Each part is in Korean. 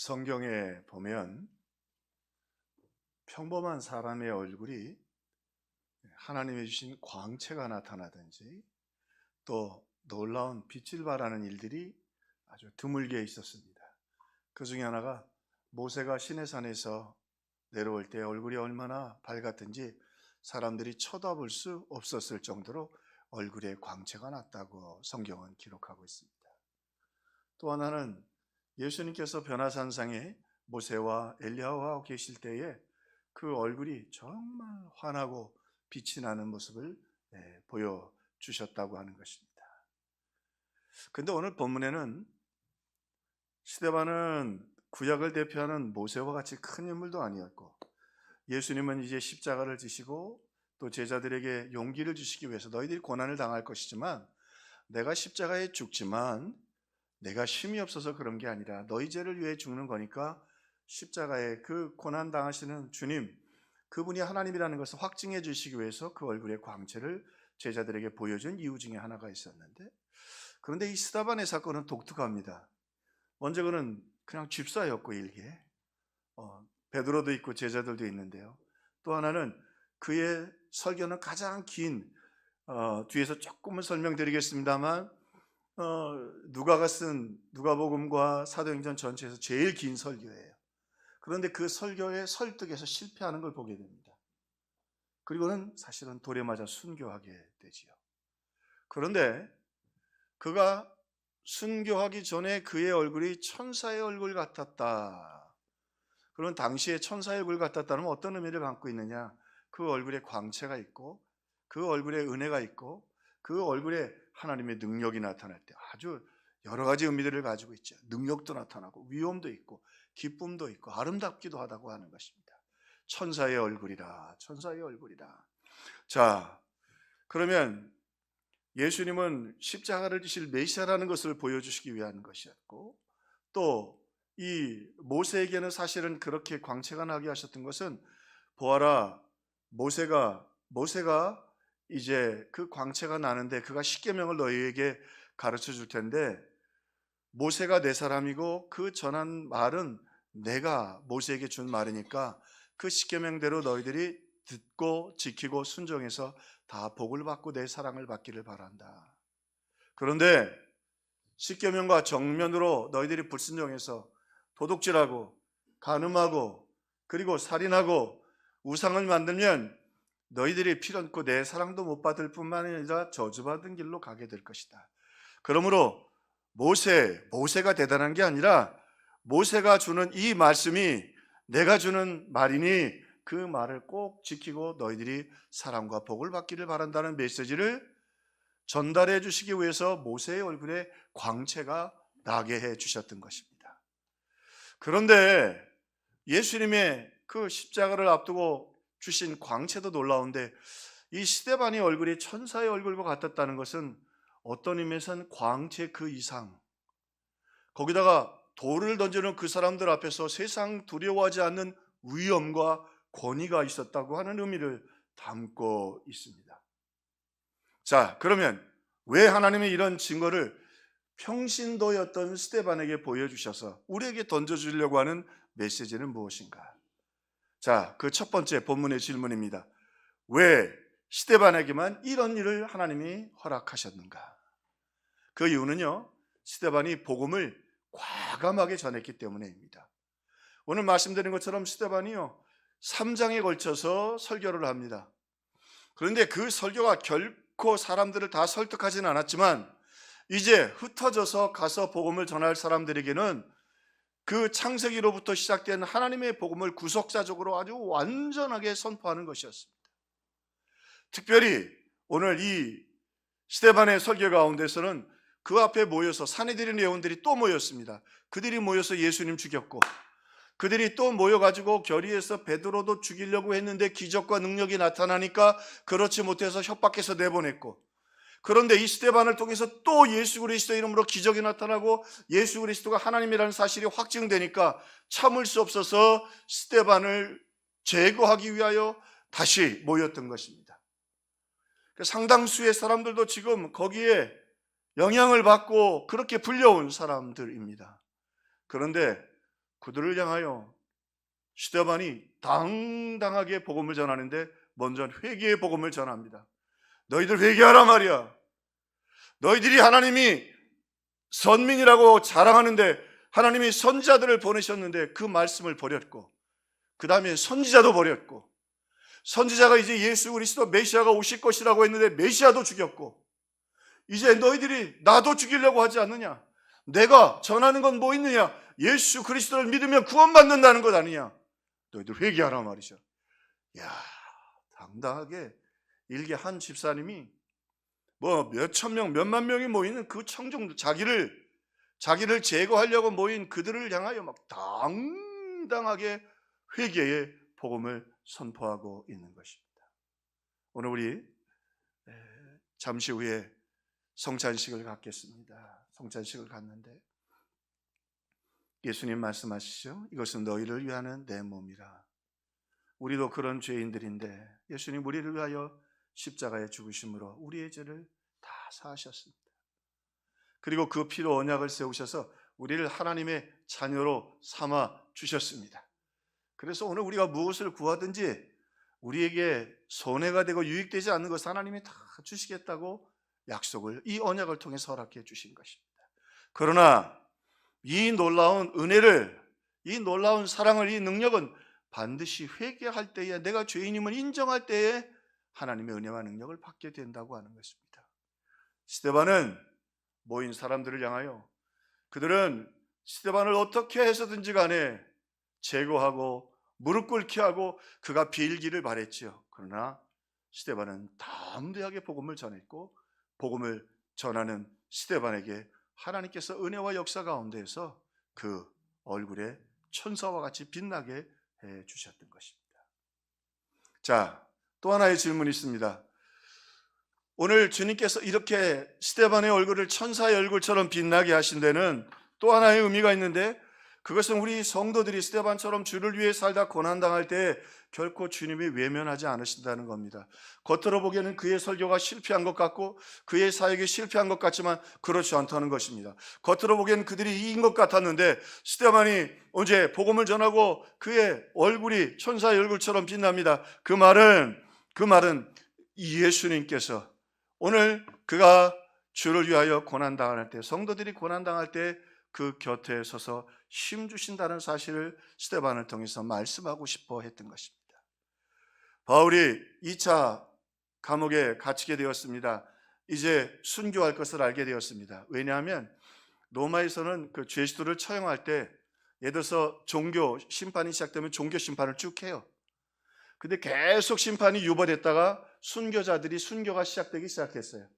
성경에 보면 평범한 사람의 얼굴이 하나님이 주신 광채가 나타나든지 또 놀라운 빛을 발하는 일들이 아주 드물게 있었습니다. 그 중에 하나가 모세가 시내산에서 내려올 때 얼굴이 얼마나 밝았든지 사람들이 쳐다볼 수 없었을 정도로 얼굴에 광채가 났다고 성경은 기록하고 있습니다. 또 하나는 예수님께서 변화산상에 모세와 엘리야와 계실 때에 그 얼굴이 정말 환하고 빛이 나는 모습을 보여주셨다고 하는 것입니다. 근데 오늘 본문에는 스데반은 구약을 대표하는 모세와 같이 큰 인물도 아니었고, 예수님은 이제 십자가를 지시고 또 제자들에게 용기를 주시기 위해서 너희들이 고난을 당할 것이지만 내가 십자가에 죽지만 내가 힘이 없어서 그런 게 아니라 너희 죄를 위해 죽는 거니까 십자가에 그 고난 당하시는 주님, 그분이 하나님이라는 것을 확증해 주시기 위해서 그 얼굴의 광채를 제자들에게 보여준 이유 중에 하나가 있었는데, 그런데 이 스데반의 사건은 독특합니다. 먼저 그는 그냥 집사였고 일개 베드로도 있고 제자들도 있는데요. 또 하나는 그의 설교는 가장 긴 뒤에서 조금은 설명드리겠습니다만 누가가 쓴 누가복음과 사도행전 전체에서 제일 긴 설교예요. 그런데 그 설교의 설득에서 실패하는 걸 보게 됩니다. 그리고는 사실은 돌에 맞아 순교하게 되지요. 그런데 그가 순교하기 전에 그의 얼굴이 천사의 얼굴 같았다. 그런 당시에 천사의 얼굴 같았다는 어떤 의미를 담고 있느냐? 그 얼굴에 광채가 있고 그 얼굴에 은혜가 있고 그 얼굴에 하나님의 능력이 나타날 때 아주 여러 가지 의미들을 가지고 있죠. 능력도 나타나고 위엄도 있고 기쁨도 있고 아름답기도 하다고 하는 것입니다. 천사의 얼굴이라, 천사의 얼굴이라. 자, 그러면 예수님은 십자가를 지실 메시아라는 것을 보여주시기 위한 것이었고, 또 이 모세에게는 사실은 그렇게 광채가 나게 하셨던 것은 보아라, 모세가 이제 그 광채가 나는데 그가 십계명을 너희에게 가르쳐 줄 텐데 모세가 내 사람이고 그 전한 말은 내가 모세에게 준 말이니까 그 십계명대로 너희들이 듣고 지키고 순종해서 다 복을 받고 내 사랑을 받기를 바란다. 그런데 십계명과 정면으로 너희들이 불순종해서 도둑질하고 간음하고 그리고 살인하고 우상을 만들면 너희들이 피런코 내 사랑도 못 받을 뿐만 아니라 저주받은 길로 가게 될 것이다. 그러므로 모세가 대단한 게 아니라 모세가 주는 이 말씀이 내가 주는 말이니 그 말을 꼭 지키고 너희들이 사랑과 복을 받기를 바란다는 메시지를 전달해 주시기 위해서 모세의 얼굴에 광채가 나게 해 주셨던 것입니다. 그런데 예수님의 그 십자가를 앞두고 주신 광채도 놀라운데 이 스데반의 얼굴이 천사의 얼굴과 같았다는 것은 어떤 의미에서는 광채 그 이상, 거기다가 돌을 던지는 그 사람들 앞에서 세상 두려워하지 않는 위엄과 권위가 있었다고 하는 의미를 담고 있습니다. 자, 그러면 왜 하나님이 이런 증거를 평신도였던 스데반에게 보여주셔서 우리에게 던져주려고 하는 메시지는 무엇인가? 자, 그 첫 번째 본문의 질문입니다. 왜 스데반에게만 이런 일을 하나님이 허락하셨는가? 그 이유는요, 스데반이 복음을 과감하게 전했기 때문입니다. 오늘 말씀드린 것처럼 스데반이요 3장에 걸쳐서 설교를 합니다. 그런데 그 설교가 결코 사람들을 다 설득하지는 않았지만 이제 흩어져서 가서 복음을 전할 사람들에게는 그 창세기로부터 시작된 하나님의 복음을 구속사적으로 아주 완전하게 선포하는 것이었습니다. 특별히 오늘 이 스데반의 설교 가운데서는 그 앞에 모여서 사내들인 예언들이 또 모였습니다. 그들이 모여서 예수님 죽였고 그들이 또 모여가지고 결의해서 베드로도 죽이려고 했는데 기적과 능력이 나타나니까 그렇지 못해서 협박해서 내보냈고, 그런데 이 스데반을 통해서 또 예수 그리스도 이름으로 기적이 나타나고 예수 그리스도가 하나님이라는 사실이 확증되니까 참을 수 없어서 스데반을 제거하기 위하여 다시 모였던 것입니다. 상당수의 사람들도 지금 거기에 영향을 받고 그렇게 불려온 사람들입니다. 그런데 그들을 향하여 스데반이 당당하게 복음을 전하는데 먼저 회개의 복음을 전합니다. 너희들 회개하라 말이야. 너희들이 하나님이 선민이라고 자랑하는데 하나님이 선지자들을 보내셨는데 그 말씀을 버렸고, 그 다음에 선지자도 버렸고, 선지자가 이제 예수 그리스도 메시아가 오실 것이라고 했는데 메시아도 죽였고, 이제 너희들이 나도 죽이려고 하지 않느냐? 내가 전하는 건 뭐 있느냐? 예수 그리스도를 믿으면 구원받는다는 것 아니냐? 너희들 회개하라 말이죠. 야, 당당하게 일개 한 집사님이 뭐 몇천 명, 몇만 명이 모이는 그 청중들, 자기를 제거하려고 모인 그들을 향하여 막 당당하게 회개의 복음을 선포하고 있는 것입니다. 오늘 우리 잠시 후에 성찬식을 갖겠습니다. 성찬식을 갖는데 예수님 말씀하시죠. 이것은 너희를 위하는 내 몸이라. 우리도 그런 죄인들인데 예수님 우리를 위하여 십자가에 죽으심으로 우리의 죄를 다 사하셨습니다. 그리고 그 피로 언약을 세우셔서 우리를 하나님의 자녀로 삼아 주셨습니다. 그래서 오늘 우리가 무엇을 구하든지 우리에게 손해가 되고 유익되지 않는 것을 하나님이 다 주시겠다고 약속을 이 언약을 통해서 허락해 주신 것입니다. 그러나 이 놀라운 은혜를, 이 놀라운 사랑을, 이 능력은 반드시 회개할 때에, 내가 죄인임을 인정할 때에 하나님의 은혜와 능력을 받게 된다고 하는 것입니다. 스데반은 모인 사람들을 향하여 그들은 스데반을 어떻게 해서든지 간에 제거하고 무릎 꿇게 하고 그가 빌기를 바랬지요. 그러나 스데반은 담대하게 복음을 전했고, 복음을 전하는 스데반에게 하나님께서 은혜와 역사 가운데에서 그 얼굴에 천사와 같이 빛나게 해 주셨던 것입니다. 자, 또 하나의 질문이 있습니다. 오늘 주님께서 이렇게 스데반의 얼굴을 천사의 얼굴처럼 빛나게 하신 데는 또 하나의 의미가 있는데, 그것은 우리 성도들이 스데반처럼 주를 위해 살다 고난당할 때 결코 주님이 외면하지 않으신다는 겁니다. 겉으로 보기에는 그의 설교가 실패한 것 같고 그의 사역이 실패한 것 같지만 그렇지 않다는 것입니다. 겉으로 보기에는 그들이 이긴 것 같았는데 스데반이 언제 복음을 전하고 그의 얼굴이 천사의 얼굴처럼 빛납니다. 그 말은 예수님께서 오늘 그가 주를 위하여 고난당할 때, 성도들이 고난당할 때 그 곁에 서서 힘 주신다는 사실을 스데반을 통해서 말씀하고 싶어 했던 것입니다. 바울이 2차 감옥에 갇히게 되었습니다. 이제 순교할 것을 알게 되었습니다. 왜냐하면 로마에서는 그 죄수들을 처형할 때, 예를 들어서 종교 심판이 시작되면 종교 심판을 쭉 해요. 근데 계속 심판이 유보됐다가 순교자들이 순교가 시작되기 시작했어요.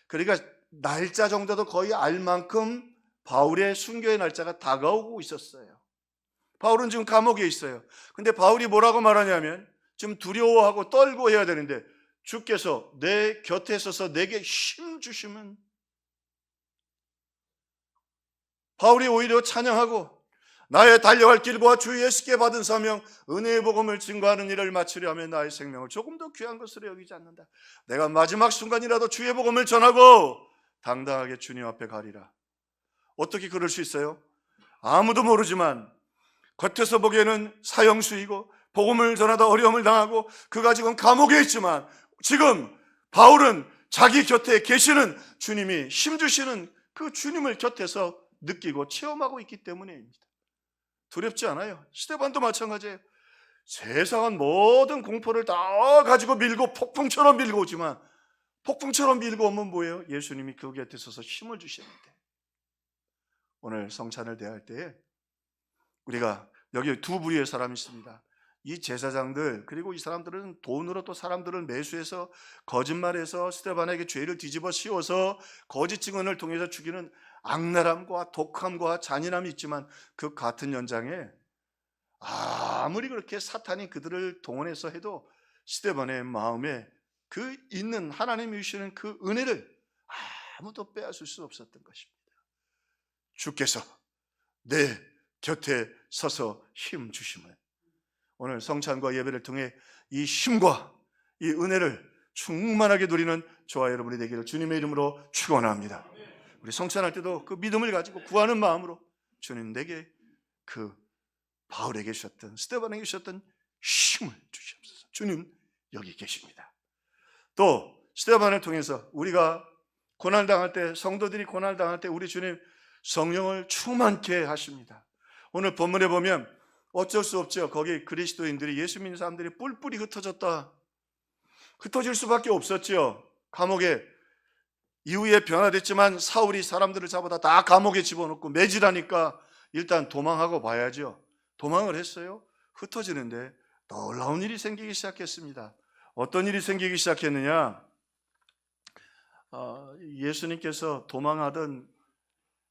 그러니까 날짜 정도도 거의 알 만큼 바울의 순교의 날짜가 다가오고 있었어요. 바울은 지금 감옥에 있어요. 근데 바울이 뭐라고 말하냐면 지금 두려워하고 떨고 해야 되는데 주께서 내 곁에 서서 내게 힘 주시면, 바울이 오히려 찬양하고 나의 달려갈 길과 주 예수께 받은 사명, 은혜의 복음을 증거하는 일을 마치려 하면 나의 생명을 조금 더 귀한 것으로 여기지 않는다. 내가 마지막 순간이라도 주의 복음을 전하고 당당하게 주님 앞에 가리라. 어떻게 그럴 수 있어요? 아무도 모르지만 겉에서 보기에는 사형수이고 복음을 전하다 어려움을 당하고 그가 지금 감옥에 있지만 지금 바울은 자기 곁에 계시는 주님이 힘주시는 그 주님을 곁에서 느끼고 체험하고 있기 때문입니다. 두렵지 않아요. 스데반도 마찬가지예요. 세상은 모든 공포를 다 가지고 밀고 폭풍처럼 밀고 오지만 폭풍처럼 밀고 오면 뭐예요? 예수님이 그 곁에 서서 힘을 주시는데, 오늘 성찬을 대할 때에 우리가 여기 두 부류의 사람이 있습니다. 이 제사장들, 그리고 이 사람들은 돈으로 또 사람들을 매수해서 거짓말해서 스데반에게 죄를 뒤집어 씌워서 거짓 증언을 통해서 죽이는 악랄함과 독함과 잔인함이 있지만 그 같은 연장에 아무리 그렇게 사탄이 그들을 동원해서 해도 스데반의 마음에 그 있는 하나님이 주시는 그 은혜를 아무도 빼앗을 수 없었던 것입니다. 주께서 내 곁에 서서 힘 주심을, 오늘 성찬과 예배를 통해 이 힘과 이 은혜를 충만하게 누리는 저와 여러분이 되기를 주님의 이름으로 축원합니다. 우리 성찬할 때도 그 믿음을 가지고 구하는 마음으로 주님 내게 그 바울에게 주셨던, 스데반에게 주셨던 힘을 주시옵소서. 주님 여기 계십니다. 또 스데반을 통해서 우리가 고난당할 때, 성도들이 고난당할 때 우리 주님 성령을 충만케 하십니다. 오늘 본문에 보면 어쩔 수 없죠. 거기 그리스도인들이, 예수 믿는 사람들이 뿔뿔이 흩어졌다. 흩어질 수밖에 없었죠. 감옥에 이후에 변화됐지만 사울이 사람들을 잡아다 다 감옥에 집어넣고 매질하니까 일단 도망하고 봐야죠. 도망을 했어요. 흩어지는데 놀라운 일이 생기기 시작했습니다. 어떤 일이 생기기 시작했느냐? 예수님께서 도망하던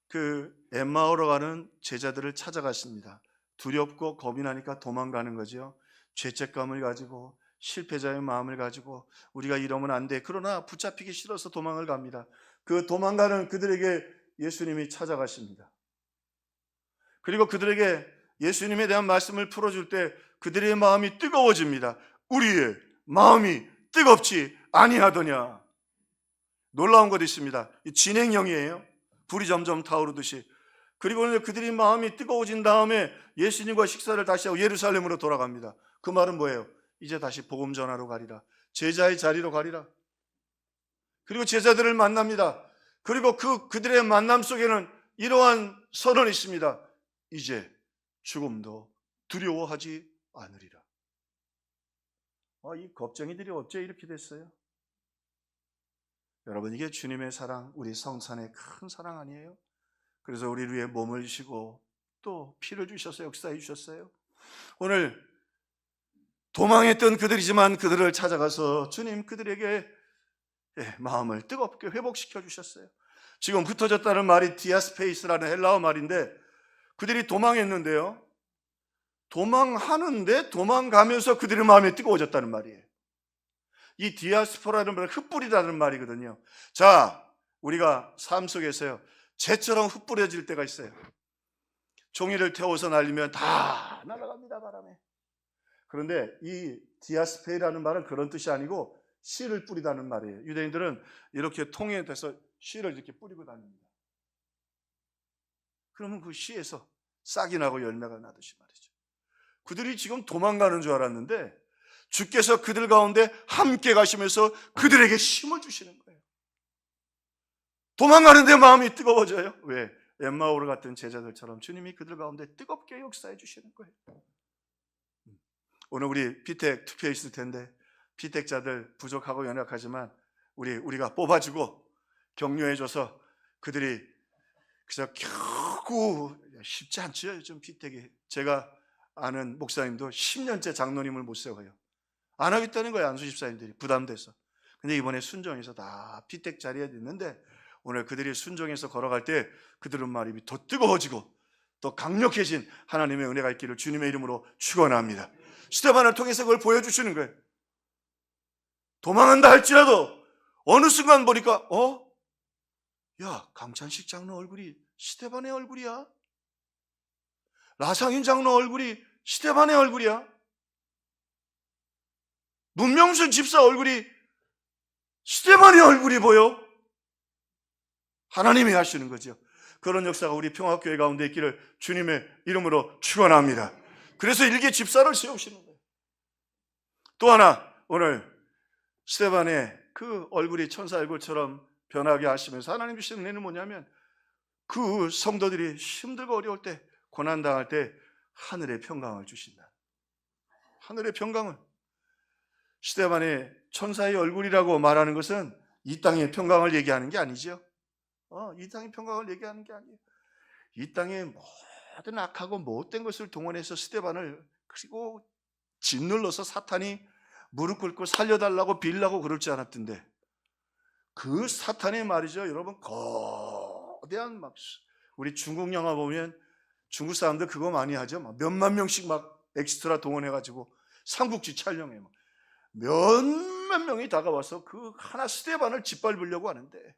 그 엠마오로 가는 제자들을 찾아갔습니다. 두렵고 겁이 나니까 도망가는 거죠. 죄책감을 가지고, 실패자의 마음을 가지고 우리가 이러면 안 돼. 그러나 붙잡히기 싫어서 도망을 갑니다. 그 도망가는 그들에게 예수님이 찾아가십니다. 그리고 그들에게 예수님에 대한 말씀을 풀어줄 때 그들의 마음이 뜨거워집니다. 우리의 마음이 뜨겁지 아니하더냐. 놀라운 것이 있습니다. 진행형이에요. 불이 점점 타오르듯이. 그리고 그들이 마음이 뜨거워진 다음에 예수님과 식사를 다시 하고 예루살렘으로 돌아갑니다. 그 말은 뭐예요? 이제 다시 복음 전하러 가리라. 제자의 자리로 가리라. 그리고 제자들을 만납니다. 그리고 그들의 만남 속에는 이러한 선언이 있습니다. 이제 죽음도 두려워하지 않으리라. 이 겁쟁이들이 어째 이렇게 됐어요? 여러분, 이게 주님의 사랑, 우리 성찬의 큰 사랑 아니에요? 그래서 우리를 위해 몸을 주시고 또 피를 주셔서 역사해 주셨어요. 오늘 도망했던 그들이지만 그들을 찾아가서 주님 그들에게 마음을 뜨겁게 회복시켜 주셨어요. 지금 흩어졌다는 말이 디아스페이스라는 헬라어 말인데, 그들이 도망했는데요, 도망하는데 도망가면서 그들의 마음이 뜨거워졌다는 말이에요. 이 디아스포라는 말은 흩뿌리다는 말이거든요. 자, 우리가 삶 속에서요, 재처럼 흩뿌려질 때가 있어요. 종이를 태워서 날리면 다 날아갑니다, 바람에. 그런데 이 디아스페이라는 말은 그런 뜻이 아니고 씨를 뿌리다는 말이에요. 유대인들은 이렇게 통에 대서 씨를 이렇게 뿌리고 다닙니다. 그러면 그 씨에서 싹이 나고 열매가 나듯이 말이죠. 그들이 지금 도망가는 줄 알았는데 주께서 그들 가운데 함께 가시면서 그들에게 힘을 주시는 거예요. 도망가는데 마음이 뜨거워져요. 왜? 엠마오를 같은 제자들처럼 주님이 그들 가운데 뜨겁게 역사해 주시는 거예요. 오늘 우리 피택 투표에 있을 텐데, 피택자들 부족하고 연약하지만 우리가 뽑아주고 격려해줘서 그들이 그래서 겨우, 쉽지 않죠, 요즘 피택이. 제가 아는 목사님도 10년째 장로님을 못 세워요. 안 하겠다는 거예요, 안수 집사님들이 부담돼서. 근데 이번에 순종해서 다 피택 자리에 있는데, 오늘 그들이 순종해서 걸어갈 때 그들은 마음이 더 뜨거워지고 더 강력해진 하나님의 은혜가 있기를 주님의 이름으로 축원합니다. 스데반을 통해서 그걸 보여주시는 거예요. 도망한다 할지라도 어느 순간 보니까 야, 강찬식 장로 얼굴이 스데반의 얼굴이야. 라상인 장로 얼굴이 스데반의 얼굴이야. 문명순 집사 얼굴이 스데반의 얼굴이 보여. 하나님이 하시는 거죠. 그런 역사가 우리 평화교회 가운데 있기를 주님의 이름으로 축원합니다. 그래서 일개 집사를 세우시는 거예요. 또 하나, 오늘 스데반의 그 얼굴이 천사 얼굴처럼 변하게 하시면서 하나님 주시는 은혜는 뭐냐면, 그 성도들이 힘들고 어려울 때, 고난당할 때 하늘의 평강을 주신다. 하늘의 평강을. 스데반의 천사의 얼굴이라고 말하는 것은 이 땅의 평강을 얘기하는 게 아니죠. 이 땅의 평강을 얘기하는 게 아니에요. 이 땅의 모든 악하고 못된 것을 동원해서 스데반을, 그리고 짓눌러서 사탄이 무릎 꿇고 살려달라고 빌라고 그럴 줄 알았던데, 그 사탄의 말이죠, 여러분, 거대한 우리 중국 영화 보면 중국 사람들 그거 많이 하죠. 몇만 명씩 막 엑스트라 동원해가지고 삼국지 촬영해. 몇만 명이 다가와서 그 하나 스데반을 짓밟으려고 하는데,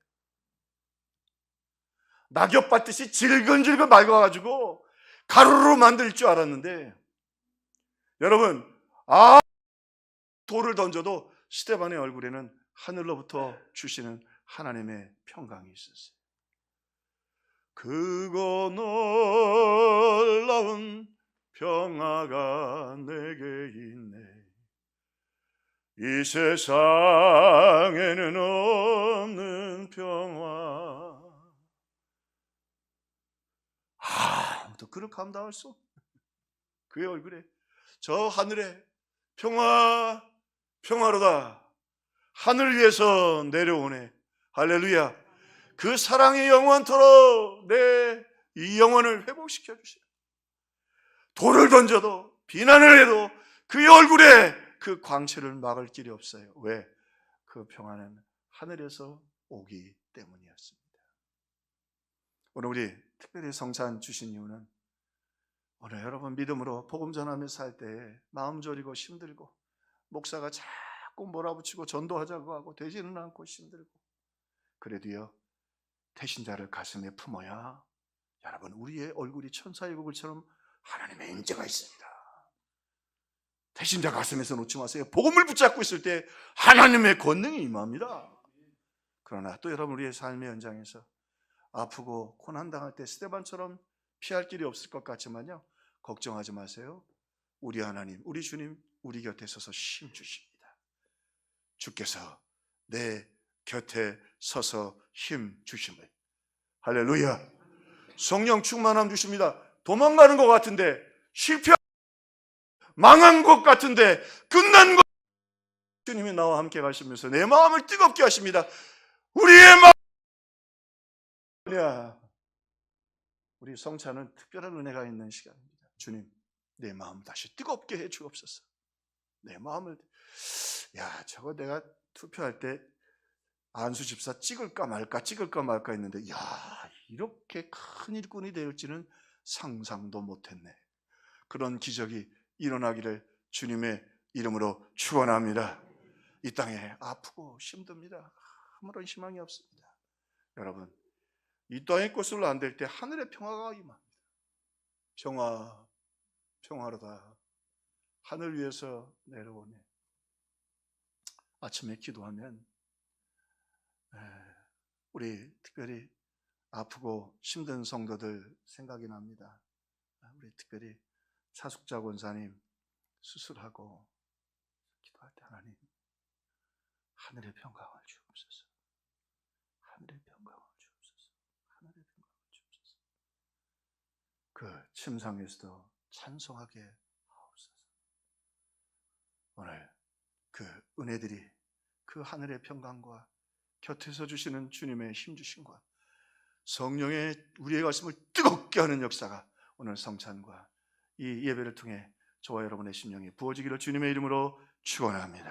낙엽 받듯이 질근질근 맑아가지고 가루로 만들 줄 알았는데, 여러분, 돌을 던져도 스데반의 얼굴에는 하늘로부터 주시는 하나님의 평강이 있었어요. 그거 놀라운 평화가 내게 있네. 이 세상에는 없는 평화. 아무도 그렇게 감당할 수 없는 그의 얼굴에 저 하늘에 평화로다. 하늘 위에서 내려오네. 할렐루야. 그 사랑이 영원토록 내 이 영혼을 회복시켜 주시네. 돌을 던져도 비난을 해도 그의 얼굴에 그 광채를 막을 길이 없어요. 왜? 그 평화는 하늘에서 오기 때문이었습니다. 오늘 우리 특별히 성찬 주신 이유는 오늘 여러분 믿음으로 복음 전하며 살 때 마음 졸이고 힘들고 목사가 자꾸 몰아붙이고 전도하자고 하고 되지는 않고 힘들고 그래도요 태신자를 가슴에 품어야 여러분 우리의 얼굴이 천사의 얼굴처럼 하나님의 임재가 있습니다. 태신자 가슴에서 놓지 마세요. 복음을 붙잡고 있을 때 하나님의 권능이 임합니다. 그러나 또 여러분 우리의 삶의 현장에서 아프고 고난당할 때 스데반처럼 피할 길이 없을 것 같지만요 걱정하지 마세요. 우리 하나님, 우리 주님 우리 곁에 서서 힘 주십니다. 주께서 내 곁에 서서 힘 주심을. 할렐루야. 성령 충만함 주십니다. 도망가는 것 같은데 실패 망한 것 같은데 끝난 것 주님이 나와 함께 가시면서 내 마음을 뜨겁게 하십니다. 우리의 마음 우리 성찬은 특별한 은혜가 있는 시간입니다. 주님 내 마음 다시 뜨겁게 해 주옵소서. 내 마음을 저거 내가 투표할 때 안수 집사 찍을까 말까 했는데 이렇게 큰 일꾼이 될지는 상상도 못했네. 그런 기적이 일어나기를 주님의 이름으로 축원합니다. 이 땅에 아프고 힘듭니다. 아무런 희망이 없습니다. 여러분 이 땅의 것으로 안 될 때 하늘의 평화가 임합니다. 평화로다. 하늘 위에서 내려오네. 아침에 기도하면 우리 특별히 아프고 힘든 성도들 생각이 납니다. 우리 특별히 차숙자 권사님 수술하고 기도할 때 하나님 하늘의 평강을 주옵소서. 하늘의 평강을 주옵소서. 하늘의 평강을 주옵소서. 그 침상에서도 찬송하게 하옵소서. 오늘 그 은혜들이 그 하늘의 평강과 곁에서 주시는 주님의 힘 주심과 성령의 우리의 가슴을 뜨겁게 하는 역사가 오늘 성찬과 이 예배를 통해 저와 여러분의 심령에 부어지기를 주님의 이름으로 축원합니다.